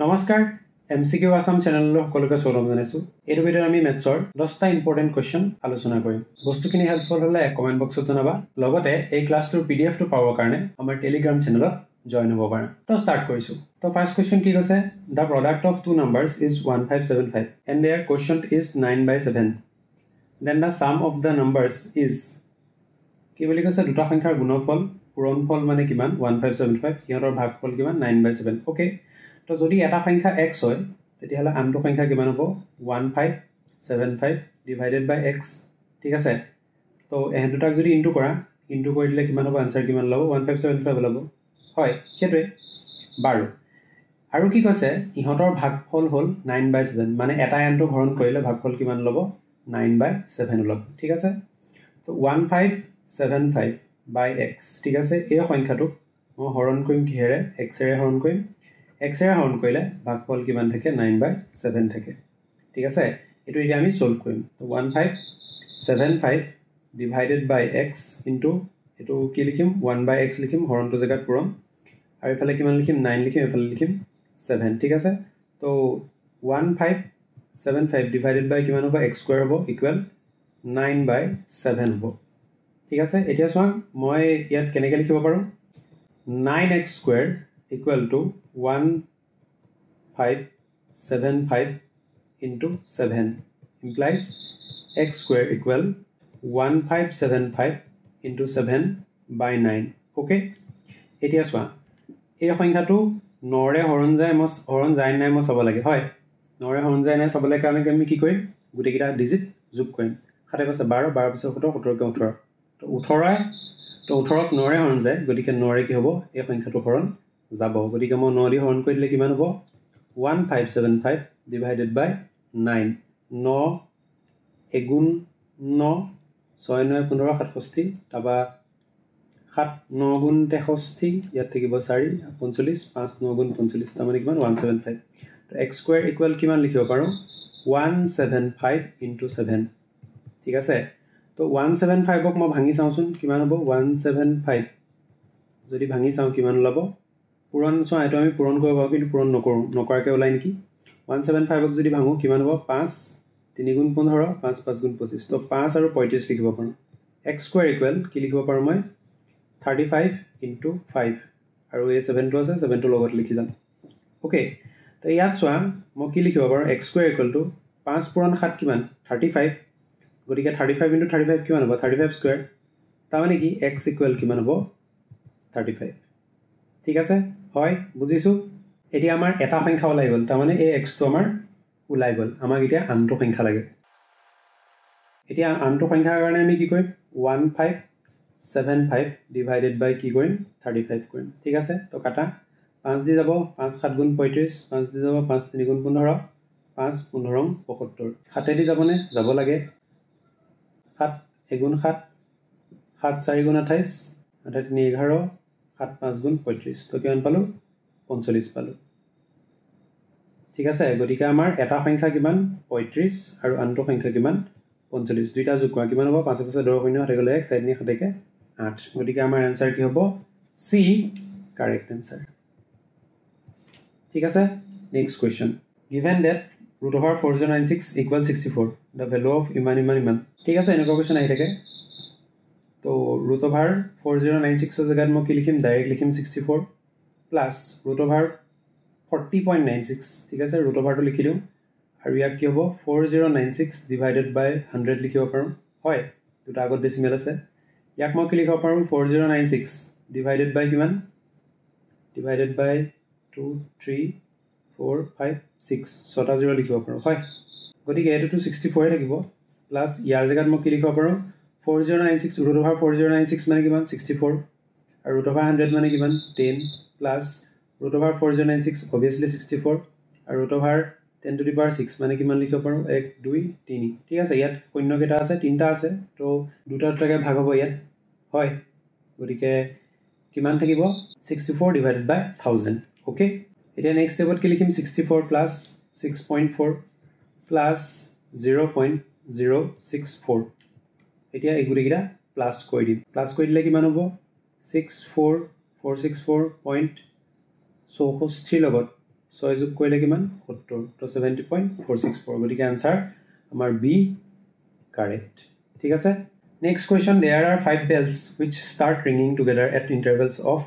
নমস্কাৰ MCQ আসাম চেনেললৈ সকলোকে স্বাগতম জনাইছো। এই ভিডিঅ'ত আমি মেথছৰ 10টা ইম্পৰ্টেন্ট কোৱেশ্চন আলোচনা কৰিম। বস্তুখিনি হেল্পফুল হ'লে কমেন্ট বক্সত জনাবা। লগতে এই ক্লাছটোৰ PDF টো পাবৰ কাৰণে আমাৰ টেলিগ্ৰাম চেনেলত জয়েন হ'ব পাৰা। তো স্টাৰ্ট কৰিছো। তো ফাৰ্স্ট কোৱেশ্চন কি কৈছে? The product of two numbers is 1575 and their quotient is 9/7. Then the sum of the numbers is কি বুলি কৈছে? দুটা সংখ্যাৰ গুণফল পূৰণফল মানে কিমান? 1575 সিহঁতৰ ভাগফল কিমান? 9/7. ওকে। তো যদি এটা সংখ্যা x হয় তেতিয়াহলে আনটো সংখ্যা কিমান হ'ব? 1575 ডিভাইডেড বাই x। ঠিক আছে। তো এই দুটাক যদি ইনটু কৰা, ইনটু কৰি দিলে কিমান হ'ব? আনসাৰ কিমান ল'ব? 1575 ল'ব। হয়, সেইটোৱে। বাৰু আৰু কি কৈছে? ইহঁতৰ ভাগফল হ'ল 9/7, মানে এটা আনটো হৰণ কৰিলে ভাগফল কিমান ল'ব? 9/7 ল'ব। ঠিক আছে। তো 1575 বাই x। ঠিক আছে। এই সংখ্যাটোক মই হৰণ কৰিম কিহেৰে? x এৰে হৰণ কৰিম। x এৰে হৰণ কৰিলে ভাগফল কিমান থাকে? 9/7 থাকে। ঠিক আছে। এটো এতিয়া আমি সলভ কৰিম। তো 1575 ডিভাইডেড বাই x ইনটু এটো কি লিখিম? 1/x লিখিম, হৰণটো জায়গাত পূৰণ। আৰু এফালে কিমান লিখিম? 9 লিখিম, এফালে লিখিম 7। ঠিক আছে। তো 1575 ডিভাইডেড বাই কিমান হ'ব? x স্কয়াৰ হ'ব ইকুৱেল 9/7 হ'ব। ঠিক আছে। এতিয়া চোৱা মই ইয়াত কেনেকৈ লিখিব পাৰো? 9x square equal to 1575 into 7 implies x square equal 1575 into 7 by 9. Okay? এতিয়া চোৱা এই সংখ্যাটো 9 ৰে হৰণ যায় নাই মই চাব লাগে। হয়, 9 ৰে হৰণ যায় নাই চাবলৈ কাৰণে আমি কি কৰিম? গুটেকিটা ডিজিট যোগ কৰিম। 7 + 12, 12 + 17, 17 + 18। তো 18 তো 18ক 9 ৰে হৰণ যায়, গতিকে 9 ৰে কি হ'ব? এই সংখ্যাটো হৰণ যাব। গতিকে মই 9 দি হৰণ কৰি দিলে কিমান হ'ব? 1575 ডিভাইডেড বাই 9। 9 এগুণ 9, 6 9 15 67, তাৰপা 7 9 গুণ 63, ইয়াত থাকিব 4 45, 5 9 গুণ 45, তাৰ মানে কিমান? 175। তো x স্কয়াৰ ইকুৱেল কিমান লিখিব পাৰো? 175 into 7। ঠিক আছে। তো 175ক মই ভাঙি চাওঁচোন কিমান হ'ব? 175 যদি ভাঙি চাওঁ কিমান ওলাব? পূৰণ চোৱা এটো আমি পূৰণ কৰিব পাৰো, কিন্তু পূৰণ নকৰাকে ওলাই নেকি? 175ক যদি ভাঙো কিমান হ'ব? 5 3 গুণ 15, 5 5 গুণ 25। তো 5 আৰু 35 লিখিব পাৰো। x স্কয়াৰ ইকুৱেল কি লিখিব পাৰো মই? 35 into 5 আৰু এই 7টো আছে, 7টো লগত লিখি যাম। ওকে। তো ইয়াত চোৱা মই কি লিখিব পাৰো? x স্কয়াৰ ইকুৱেল টু 5 পূৰণ 7 কিমান? 35। গতিকে 35 into 35 কিমান হ'ব? 35 স্কয়াৰ। তাৰ মানে কি x ইকুৱেল কিমান হ'ব? 35। ঠিক আছে। হয়, বুজিছো। এতিয়া আমাৰ এটা সংখ্যা ওলাই গ'ল, তাৰ মানে এই x টো আমাৰ ওলাই গ'ল। আমাক এতিয়া আনটো সংখ্যা লাগে। এতিয়া আনটো সংখ্যাৰ কাৰণে আমি কি কৰিম? 1575 ডিভাইডেড বাই কি কৰিম? 35 কৰিম। ঠিক আছে। তো কাটা 5 দি যাব, 5 7 গুণ 35, 5 দি যাব, 5 3 গুণ 15, 5 15 75। 7 দি যাবনে? যাব লাগে। 7 এগুণ 7, 7 4 গুণ 28, 8 3 11, 7 5 গুণ 35। তো কিমান পালো? 45 পালো। ঠিক আছে। গতিকে আমাৰ এটা সংখ্যা কিমান? 35 আৰু আনটো সংখ্যা কিমান? 45। দুইটা যোগ কৰা কিমান হ'ব? 5 5 10 0 হাতে গ'লে 1, 4 3 7 8। গতিকে আমাৰ আনসাৰ কি হ'ব? সি কাৰেক্ট আনসাৰ। ঠিক আছে। Next question. Given that √4096 equals 64, the value of ইমান। ঠিক আছে, এনেকুৱা কোৱেশ্চন আহি থাকে। তো √4096 ৰ জায়গাত মই কি লিখিম? ডাইৰেক্ট লিখিম 64 প্লাস √40.96। ঠিক আছে, ৰুটঅভাৰটো লিখি দিওঁ। আৰু ইয়াক কি হ'ব? 4096 ডিভাইডেড বাই 100 লিখিব পাৰোঁ। হয়, দুটা আগত ডেচিমেল আছে। ইয়াক মই কি লিখিব পাৰোঁ? 4096 ডিভাইডেড বাই কিমান? ডিভাইডেড বাই 2 3 4 5 6, 6টা 0 লিখিব পাৰোঁ। হয়, গতিকে এইটোতো 64 থাকিব। প্লাস ইয়াৰ জায়গাত মই কি লিখিব পাৰোঁ? 4096 √4096 মানে কিমান? 64। আৰু √100 মানে কিমান? 10 প্লাস √4096 obviously 64 আৰু √10 to the power 6 মানে কিমান লিখিব পাৰোঁ? 1 2 3। ঠিক আছে। ইয়াত শূন্য কেইটা আছে? 3টা আছে। তো দুটা দুটাকে ভাগ হ'ব ইয়াত। হয়, গতিকে কিমান থাকিব? 64 ডিভাইডেড বাই 1000। ওকে। এতিয়া নেক্সট স্টেপত কি লিখিম? 64 প্লাস 6.4 প্লাস 0.064। এতিয়া এই গুটিকেইটা প্লাস কৰি দিম। প্লাস কৰি দিলে কিমান হ'ব? 64464.64 লগত 6 যোগ কৰিলে কিমান 70 তো 70.464 গতিকে आंसर আমাৰ বি কারেক্ট ঠিক আছে next question there are 5 bells which start ringing together at intervals of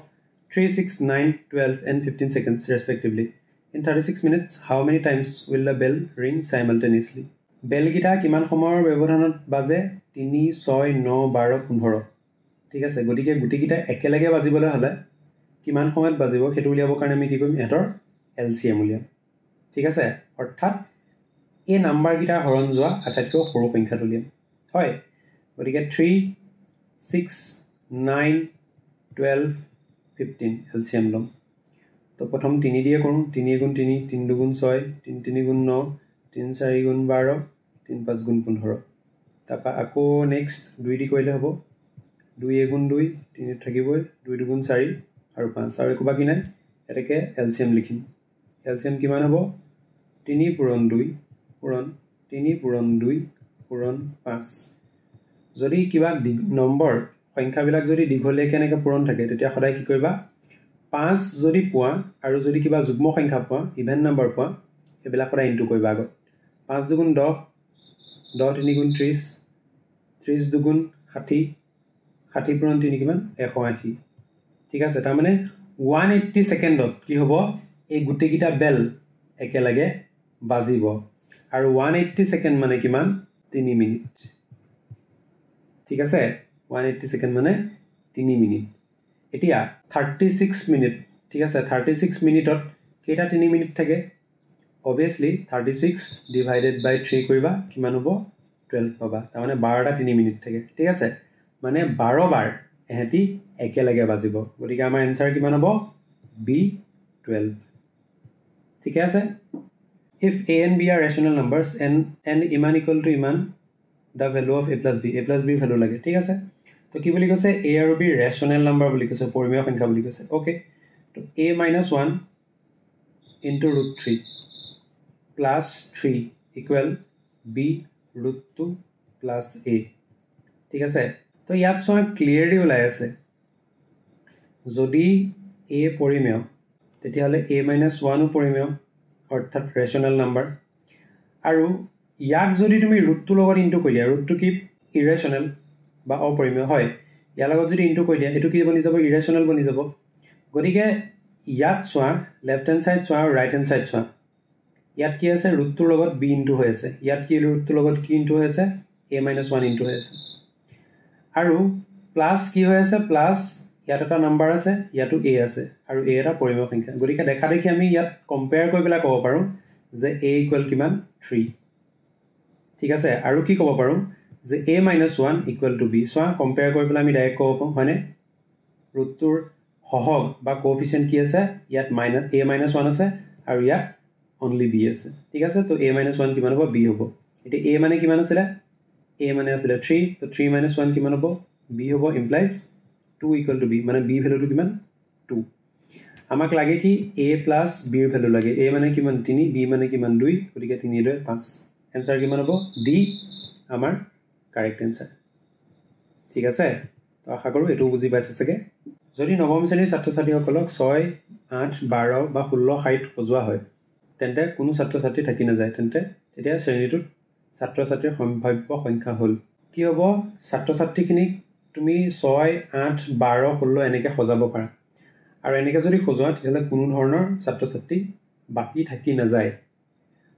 3 6 9 12 and 15 seconds respectively in 36 minutes how many times will the bell ring simultaneously bell gita kiman সময়ৰ ব্যৱধানত বাজে 3 6 9 12 15 ঠিক আছে গতিকে গুটি গিটা একেলগে বাজিবলৈ হলে কিমান সময়ত বাজিব হেতু উলিয়াবৰ কাৰণে আমি কি কৰিম এটৰ এলসিএম উলিয়াম ঠিক আছে অৰ্থাৎ এই নাম্বাৰ গিটা হৰণ যোৱা আটাইতকৈ সৰু সংখ্যাটো উলিয়াম হয় গতিকে 3 6 9 12 15 এলসিএম লম তো প্ৰথম 3 দিয়ে কৰোঁ 3 গুণ 3 3 দুগুণ 6 3 3 গুণ 9 3 4 গুণ 12 3 5 গুণ 15 তাৰপা আকৌ নেক্সট 2 দি কৰিলে হ'ব 2 গুণ 2 3 থাকিবই 2 দুগুণ 4 আৰু 5 আৰু একো বাকি নাই এটাকে এলসিএম লিখিম এলসিএম কিমান হ'ব 3 পূৰণ 2 পূৰণ 3 পূৰণ 2 পূৰণ 5 যদি কিবা নম্বৰ সংখ্যাবিলাক যদি দীঘলীয়া কেনেকৈ পূৰণ থাকে তেতিয়া সদায় কি কৰিবা 5 যদি পোৱা আৰু যদি কিবা যুগ্ম সংখ্যা পোৱা ইভেন নম্বৰ পোৱা এবিলাক সদায় ইনটু কৰিবা আগত 5 দুগুণ 10 10 3 গুণ 30 30 দুগুণ 60 60 পূৰণ 3 কিমান 180 ঠিক আছে তাৰ মানে 180 সেকেন্ডত কি হ'ব এই গুটি গিটা বেল একেলগে বাজিব আৰু 180 সেকেন্ড মানে কিমান 3 মিনিট ঠিক আছে 180 সেকেন্ড মানে 3 মিনিট এতিয়া 36 মিনিট ঠিক আছে 36 মিনিটত কেটা 3 মিনিট থাকে obviously 36 divided by 3 কৰিবা কিমান হ'ব 12 পাবা তাৰ মানে 12টা 3 মিনিট থাকে ঠিক আছে মানে 12 বাৰ এহেতি একেলগে বাজিব গতিকে আমাৰ आंसर কিমান হ'ব B12 ঠিক আছে if a and b are rational numbers and iman equal to iman the value of a plus b value লাগে ঠিক আছে তো কি বুলি কৈছে a আৰু b rational number বুলি কৈছে পৰিমেয় সংখ্যা বুলি কৈছে ওকে তো a - 1 into √3 plus 3 equal b √2 plus a ঠিক আছে তো ইয়াত সব ক্লিয়াৰলি ওলাই আছে যদি a পৰিমেয় তেতিয়াহলে a - 1 ও পৰিমেয় অৰ্থাৎ ৰেশনাল নাম্বাৰ আৰু ইয়াক যদি তুমি √2 লগত ইনটু কৰি দিয়া √2 কি ইৰেশনাল বা অপৰিমেয় হয় ইয়াৰ লগত যদি ইনটু কৰি দিয়া এটো কি বনি যাব ইৰেশনাল বনি যাব গতিকে ইয়াত চোৱা লেফট হ্যান্ড সাইড চোৱা আৰু ৰাইট হ্যান্ড সাইড চোৱা ইয়াত কি আছে √2 লগত b ইনটু হৈ আছে ইয়াত কি √2 লগত কি ইনটু হৈ আছে a - 1 ইনটু হৈ আছে আৰু প্লাস কি হৈ আছে প্লাস ইয়াত এটা নাম্বাৰ আছে ইয়াতো a আছে আৰু a এটা পৰিমেয় সংখ্যা গতিকে দেখা দেখি আমি ইয়াত কম্পেয়াৰ কৰি পেলাই ক'ব পাৰো যে a ইকুৱেল কিমান 3 ঠিক আছে আৰু কি ক'ব পাৰো যে a - 1 equal to b soya compare কৰি পেলাই আমি ডাইৰেক্ট ক'ব পাৰো হয়নে √2ৰ হহগ বা কোএফিচিয়েন্ট কি আছে ইয়াত a - 1 আছে আৰু ইয়াত only b আছে ঠিক আছে তো a - 1 কিমান হ'ব b হ'ব এতিয়া a মানে কিমান আছিল a মানে আছিল 3 তো 3 - 1 কিমান হ'ব b হ'ব implies 2 equal to b মানে b ভ্যালুটো কিমান 2 আমাক লাগে কি a plus b এর ভ্যালু লাগে a মানে কিমান 3 b মানে কিমান 2 গতিকে 3 2 5 आंसर কিমান হ'ব d আমাৰ কাৰেক্ট आंसर ঠিক আছে তো আশা কৰো এটো বুজি পাইছে সকে যদি নৱম শ্ৰেণীৰ ছাত্ৰ ছাত্ৰীসকলক 6 8 12 বা 16 60 সজোৱা হয় তেন্তে কোনো ছাত্ৰ ছাত্ৰী থাকি না যায় তেন্তে তেতিয়া শ্ৰেণীটোত ছাত্ৰ ছাত্ৰীৰ সম্ভাৱ্য সংখ্যা হল কি হ'ব ছাত্ৰ ছাত্ৰীখিনিক তুমি 6 8 12 16 এনেকে সজাব পাৰা আৰু এনেকে যদি সজোৱা তেতিয়ালে কোনো ধৰণৰ ছাত্ৰ ছাত্ৰী বাকি থাকি না যায়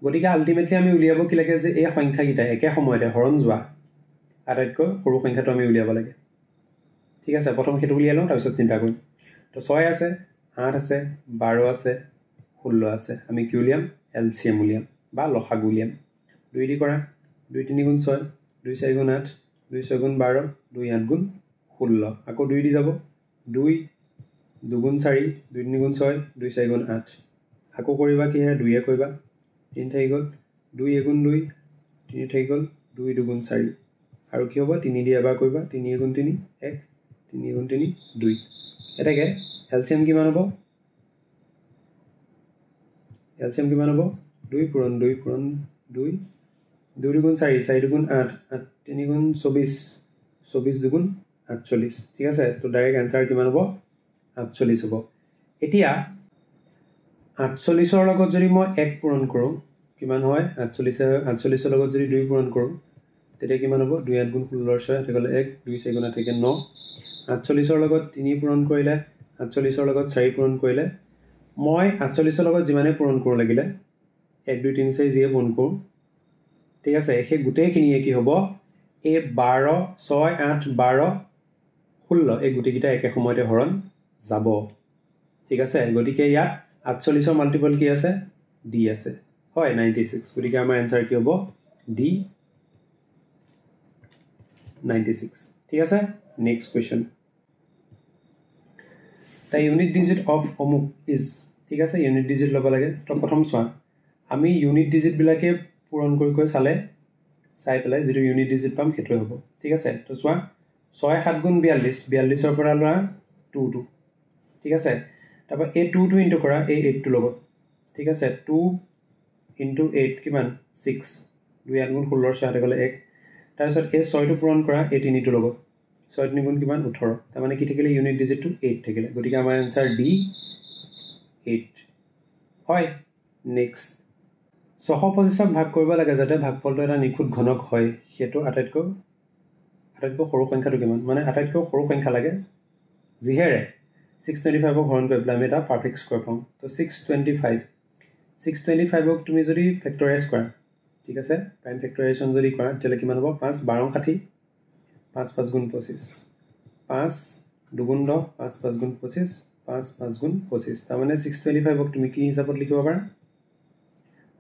গতিকে আলটিমেটলি আমি উলিয়াব কি লাগে যে এই সংখ্যা গিটা একে সময়তে হৰণ যোৱা আটাইতকৈ সৰু সংখ্যাটো আমি উলিয়াব লাগে ঠিক আছে প্ৰথম হেতু উলিয়াই লওঁ তাৰ পিছত চিন্তা কৰিম তো 6 আছে 8 আছে 12 আছে 16 আছে আমি কি উলিয়াম এলসিএম উলিয়াম বা লসাগু উলিয়াম 2 দি কৰা 2 3 গুণ 6 2 4 গুণ 8 2 6 গুণ 12 2 8 গুণ 16 আকৌ 2 দি যাব 2 2 গুণ 4 2 3 গুণ 6 2 4 গুণ 8 আকৌ কৰিবা কি হে 2 এ কৰিবা 3 থাকি গল 2 গুণ 2 3 থাকি গল 2 2 গুণ 4 আৰু কি হ'ব 3 দি এবাৰ কৰিবা 3 গুণ 3 1 3 গুণ 3 2 এটাকে এলসিএম কিমান হ'ব এলসিএম কিমান হ'ব 2 পূৰণ 2 পূৰণ 2 2 গুণ 4 4 গুণ 8 8 3 গুণ 24 24 গুণ 48 ঠিক আছে তো ডাইৰেক্ট आंसर কিমান হ'ব 48 হ'ব এতিয়া 48 লগত যদি মই 1 পূৰণ কৰোঁ কিমান হয় 48 লগত যদি 2 পূৰণ কৰোঁ তেতিয়া কিমান হ'ব 2 8 গুণ 16 6 হেকলে 1 2 4 গুণ থাকে 9 48 লগত 3 পূৰণ কৰিলে 48 লগত 4 পূৰণ কৰিলে মই 48 লগত যিমানে পূৰণ কৰোঁ লাগিলে 1 2 3 4 যিয়ে পূৰণ কৰোঁ ঠিক আছে সেই গোটেইখিনিয়ে কি হ'ব এই 12 6 8 12 16 এই গোটেইকেইটা একে সময়তে হৰণ যাব ঠিক আছে গতিকে ইয়াত 48 মাল্টিপল কি আছে ডি আছে হয় 96 গতিকে আমাৰ আনসাৰ কি হ'ব ডি 96 ঠিক আছে next question The unit digit of অমুক is ঠিক আছে ইউনিট ডিজিট ল'ব লাগে তো প্ৰথম চোৱা আমি ইউনিট ডিজিট বিলাকে পূৰণ কৰি চালে চাই পেলাই যেটো ইউনিট ডিজিট পাম সেইটো হ'ব ঠিক আছে তো চোৱা 6 7 গুণ 42 42 ৰ পৰা লোৱা 2 2 ঠিক আছে তাৰপা এই 2 2 ইনটু কৰা এই 8 টো লগত ঠিক আছে 2 ইনটু 8 কিমান 6 2 8 গুণ 16 6 গলে 1 তাৰ পিছত এই 6 টো পূৰণ কৰা এই 3 টো লগত 6 3 গুণ কিমান 18 তাৰ মানে কি থাকিলে ইউনিট ডিজিট টো 8 থাকিলে গতিকে আমাৰ আনসাৰ ডি 8 হয় নেক্সট 625 ভাগ কৰিব লাগে যাতে ভাগফলটো এটা নিখুঁত ঘনক হয় হেতু আটাইতকৈ সৰু সংখ্যাটো কিমান মানে আটাইতকৈ সৰু সংখ্যা লাগে যিহেৰে 625 ক হৰণ কৰি পেলাই আমি এটা পাৰফেক্ট স্কয়াৰ পাম তো 625 ক তুমি যদি ফেক্টৰাইজ কৰা ঠিক আছে প্ৰাইম ফেক্টৰাইজেশ্যন যদি কৰা তেলে কিমান হ'ব 5 12 60 5 5 গুণ 25 5 2 গুণ 10 5 5 গুণ 25 5 5 গুণ 25 তাৰ মানে 625 ক তুমি কি হিচাপত লিখিব পাৰা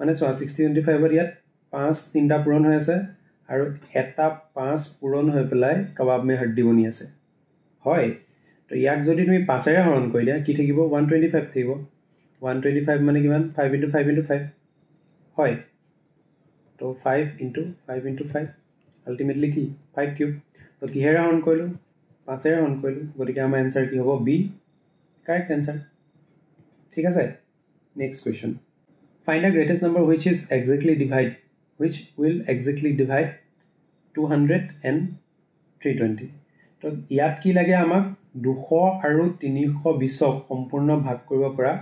মানে চোৱা 625 ৰ ইয়াত 5 তিনটা পূৰণ হৈ আছে আৰু এটা 5 পূৰণ হৈ পেলাই কবাব মে হड्डी বনি আছে হয় তো ইয়াক যদি তুমি 5 এৰে হৰণ কৰিলে কি থাকিব 125 থাকিব 125 মানে কিমান 5 * 5 * 5 হয় তো 5 * 5 * 5 আলটিমেটলি কি 5 কিউব তো কিহেৰে হৰণ কৰিলো 5 এৰে হৰণ কৰিলো গতিকে আমাৰ আনসাৰ কি হ'ব বি কাৰেক্ট আনসাৰ ঠিক আছে next question Find the greatest number which will exactly divide 200 and 320. তো ইয়াত কি লাগে আমাক 200 আৰু 320 সম্পূৰ্ণ ভাগ কৰিব পৰা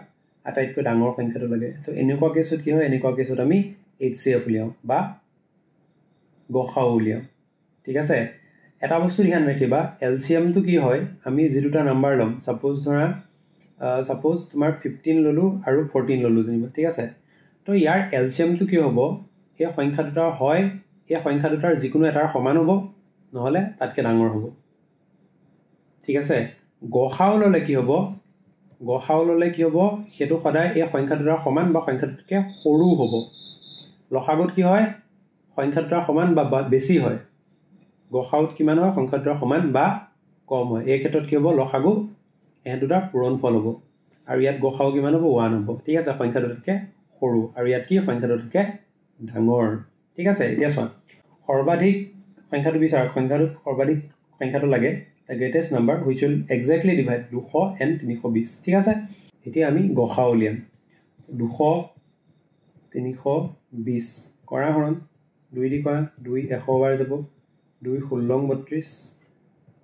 আটাইতকৈ ডাঙৰ সংখ্যাটো লাগে তো এনেকুৱা কেছত কি হয় এনেকুৱা কেছত আমি HCF উলিয়াও বা গসাউ উলিয়াও ঠিক আছে এটা বস্তু ধ্যান ৰাখিবা LCM টো কি হয় আমি যে দুটা নাম্বাৰ লম সাপোজ ধৰা সাপোজ তোমাৰ 15 ললো আৰু 14 ললো জানিবা ঠিক আছে তো ইয়াৰ এলসিএম টো কি হ'ব এই সংখ্যা দুটা হয় এই সংখ্যা দুটাৰ যিকোনো এটাৰ সমান হ'ব নহলে তাতকে ডাঙৰ হ'ব ঠিক আছে গসাউ ললে কি হ'ব হেতু সদায় এই সংখ্যা দুটাৰ সমান বা সংখ্যা দুটাতকে সৰু হ'ব লসাগুত কি হয় সংখ্যা দুটাৰ সমান বা বেছি হয় গসাউত কিমান হয় সংখ্যা দুটাৰ সমান বা কম হয় এই ক্ষেত্ৰত কি হ'ব লসাগু এই দুটা পূৰণফল হ'ব আৰু ইয়াত গসাউ কিমান হ'ব 1 হ'ব ঠিক আছে সংখ্যা দুটাতকে সৰু আৰু ইয়াত কি সংখ্যা দুটাতকে ডাঙৰ ঠিক আছে এতিয়া চোৱা সৰ্বাধিক সংখ্যাটো বিচাৰ সৰ্বাধিক সংখ্যাটো লাগে the greatest number which will exactly divide 200 and 320 ঠিক আছে এতিয়া আমি গসাউ উলিয়াম 200 320 কৰা হৰণ 2 দি কৰা 2 100 বাৰ যাব 2 16 32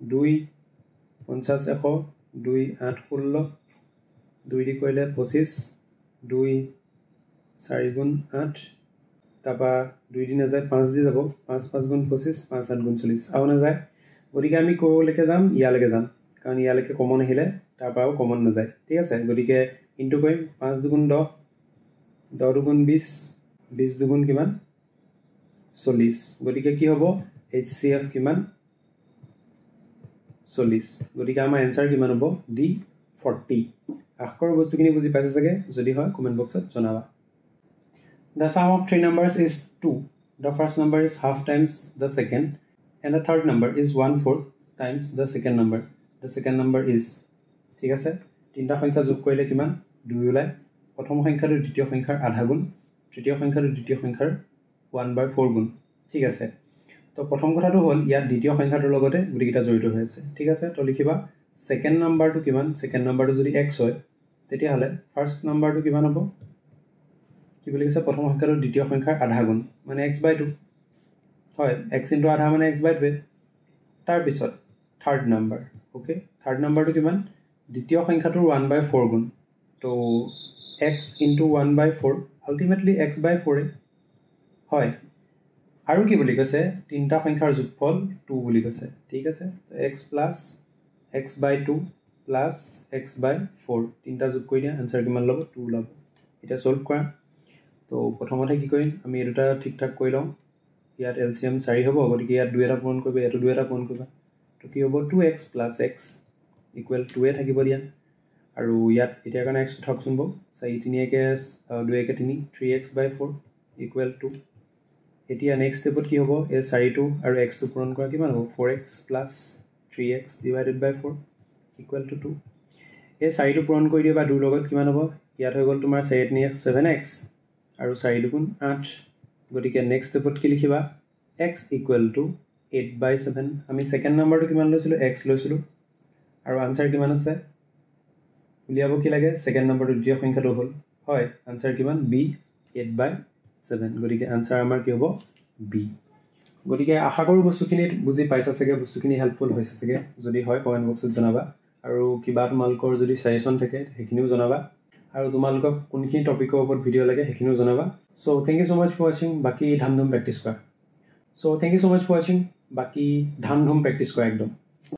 2 50 100 2 8 16 2 দি কৰিলে 25 2 4 গুণ 8 তাপা 2 দিন যায় 5 দি যাব 5 5 গুণ 25 5 8 গুণ 40 আও না যায় গতিকে আমি কোলৈকে যাম ইয়ালৈকে যাম কাৰণ ইয়ালৈকে কমন আহিলে তাৰ পৰাও কমন না যায় ঠিক আছে গতিকে ইনটু কৰিম 5 দুগুণ 10 10 দুগুণ 20 20 দুগুণ কিমান 40 গতিকে কি হ'ব HCF কিমান 40 গতিকে আমাৰ আনসাৰ কিমান হ'ব ডি 40 আখৰ বস্তুখিনি বুজি পাইছে চাগে যদি হয় কমেন্ট বক্সত জনাবা The sum of three numbers is 2. The first number is half times the second, and the third number is 1/4 times the second number. The second number is ঠিক আছে তিনটা সংখ্যা যোগ কৰিলে কিমান 2 ওলাই প্ৰথম সংখ্যাটো দ্বিতীয় সংখ্যাৰ আধা গুণ তৃতীয় সংখ্যাটো দ্বিতীয় সংখ্যাৰ 1/4 গুণ ঠিক আছে তো প্ৰথম কথাটো হ'ল ইয়াত দ্বিতীয় সংখ্যাটোৰ লগতে গুটিকেইটা জড়িত হৈ আছে ঠিক আছে তো লিখিবা সেকেন্ড নাম্বাৰটো কিমান সেকেন্ড নাম্বাৰটো যদি x হয় তেতিয়া হলে ফাৰ্স্ট নাম্বাৰটো কিমান হ'ব কি বুলি কৈছে প্ৰথম সংখ্যাটো দ্বিতীয় সংখ্যাৰ আধা গুণ মানে x/2 হয় x * আধা মানে x/2 তাৰ পিছত থাৰ্ড নাম্বাৰ ওকে থাৰ্ড নাম্বাৰটো কিমান দ্বিতীয় সংখ্যাটোৰ 1/4 গুণ তো x into 1 by 4 ultimately x by 4 হয় আৰু কি বুলি কৈছে তিনটা সংখ্যাৰ যোগফল 2 বুলি কৈছে ঠিক আছে x plus x by 2 plus x by 4 তিনটা যোগ কৰি দিয়া आंसर কিমান ল'ব 2 ল'ব এটা সলভ কৰা তো প্ৰথমতে কি কৰিম আমি এই দুটা ঠিক ঠাক কৰি লওঁ ইয়াত এলসিএম 4 হ'ব গতিকে ইয়াত 2 এটা পূৰণ কৰিব ইয়াত 2 এটা পূৰণ কৰিব তো কি হ'ব 2x plus x equal 2 এ থাকিব দিয়া আৰু ইয়াত এতিয়া কাৰণে x থাকচোন বো 4 3 কে 2 কে 3 3x by 4 equal to এতিয়া নেক্সট স্টেপত কি হ'ব এই 4 টো আৰু x টো পূৰণ কৰা কিমান হ'ব 4x plus 3x divided by 4 equal to 2 এই 4 টো পূৰণ কৰি দিবা 2 লগত কিমান হ'ব ইয়াত হৈ গ'ল তোমাৰ 7 নি 7x আৰু 4 দুগুণ 8 গতিকে নেক্সট স্টেপত কি লিখিবা x equal to 8 by 7 আমি সেকেন্ড নাম্বাৰটো কিমান লৈছিলো x লৈছিলো আৰু आंसर কিমান আছে উলিয়াব কি লাগে সেকেন্ড নাম্বাৰটো দ্বিতীয় সংখ্যাটো হ'ল হয় आंसर কিমান b 8 by 7 গতিকে आंसर আমাৰ কি হ'ব b গতিকে আশা কৰো বস্তুখিনি বুজি পাইছা চাগে বস্তুখিনি হেল্পফুল হৈছে চাগে যদি হয় কমেন্ট বক্সত জনাবা আৰু কিবা তোমালোকৰ যদি সাজেশন থাকে সেইখিনিও জনাবা আৰু তোমালোকক কোনখিনি টপিকৰ ওপৰত ভিডিও লাগে সেইখিনিও জনাবা so thank you so much for watching বাকি ধামধুম প্ৰেক্টিস কৰা so thank you so much for watching বাকি ধামধুম প্ৰেক্টিস কৰা একদম